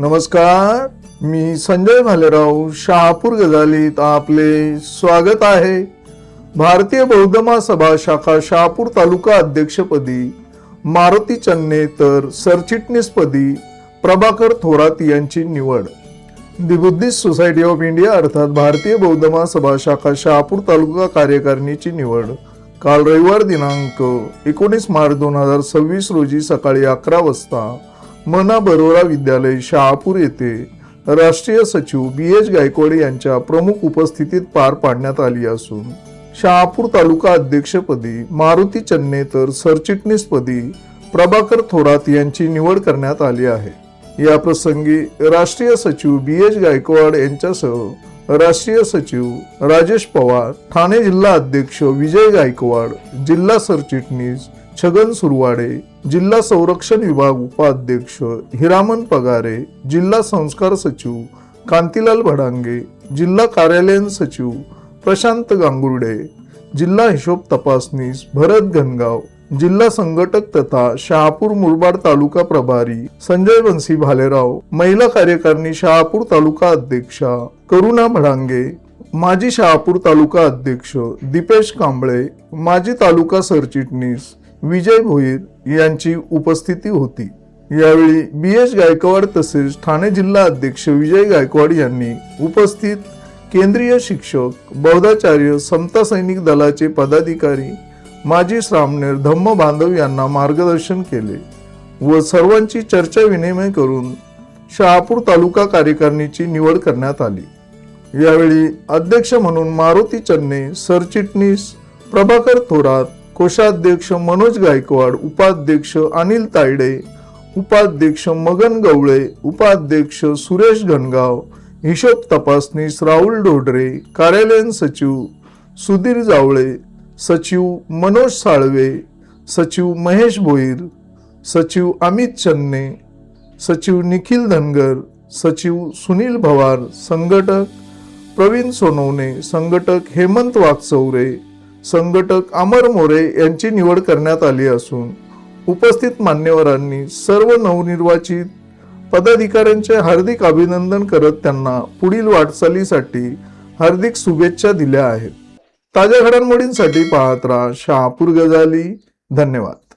नमस्कार, मी संजय भालेराव शहापूर गजालीत आपले स्वागत आहे। भारतीय बौद्ध महासभा शाखा शहापूर तालुका अध्यक्षपदी मारुती चन्ने तर सरचिटणीसपदी प्रभाकर थोरात यांची निवड। दी बुद्धिस्ट सोसायटी ऑफ इंडिया अर्थात भारतीय बौद्ध महासभा शाखा शहापूर तालुका कार्यकारिणीची निवड काल रविवार दिनांक 19 मार्च 2026 रोजी सकाळी 11 वाजता मना बरोरा विद्यालय शहापूर येथे राष्ट्रीय सचिव BH गायकवाड यांच्या प्रमुख उपस्थितीत पार पाडण्यात आली असून शहापूर तालुका अध्यक्षपदी मारुती चन्ने तर सरचिटणीसपदी प्रभाकर थोरात यांची निवड करण्यात आली आहे। या प्रसंगी राष्ट्रीय सचिव BH गायकवाड यांच्यासह राष्ट्रीय सचिव राजेश पवार, ठाणे जिल्हा अध्यक्ष विजय गायकवाड, जिल्हा सरचिटणीस छगन सुरवाडे, जिल्हा संरक्षण विभाग उपाध्यक्ष हिरामन पगारे, जिल्हा संस्कार सचिव कांतीलाल भडांगे, जिल्हा कार्यालयीन सचिव प्रशांत गांगुर्डे, जिल्हा हिशोब तपासनीस भरत घनगाव, जिल्हा संघटक तथा शहापूर मुरबाड तालुका प्रभारी संजय बंसी भालेराव, महिला कार्यकारिणी शहापूर तालुका अध्यक्षा करुणा भडांगे, माजी शहापूर तालुका अध्यक्ष दीपेश कांबळे, माजी तालुका सरचिटणीस विजय भोईर यांची उपस्थिती होती। यावेळी BH गायकवाड तसेच ठाणे जिल्हा अध्यक्ष विजय गायकवाड यांनी उपस्थित केंद्रीय शिक्षक, बौद्धाचार्य, समता सैनिक दलाचे पदाधिकारी, माजी श्रामणेर, धम्म बांधव यांना मार्गदर्शन केले व सर्वांची चर्चा विनिमय करून शहापूर तालुका कार्यकारिणीची निवड करण्यात आली। यावेळी अध्यक्ष म्हणून मारुती चन्ने, सरचिटणीस प्रभाकर थोरात, कोषाध्यक्ष मनोज गायकवाड, उपाध्यक्ष अनिल तायडे, उपाध्यक्ष मगन गवळे, उपाध्यक्ष सुरेश घनगाव, हिशोब तपासनीस राहुल ढोडरे, कार्यालयीन सचिव सुधीर जावळे, सचिव मनोज साळवे, सचिव महेश भोईर, सचिव अमित चन्ने, सचिव निखिल धनगर, सचिव सुनील भवार, संघटक प्रवीण सोनवणे, संघटक हेमंत वागचौरे, संघटक अमर मोरे यांची निवड करण्यात आली असून उपस्थित मान्यवरांनी सर्व नवनिर्वाचित पदाधिकाऱ्यांचे हार्दिक अभिनंदन करत त्यांना पुढील वाटचालीसाठी हार्दिक शुभेच्छा दिल्या आहेत। ताज्या घडामोडींसाठी पाहत राहा शहापूर गजाली। धन्यवाद।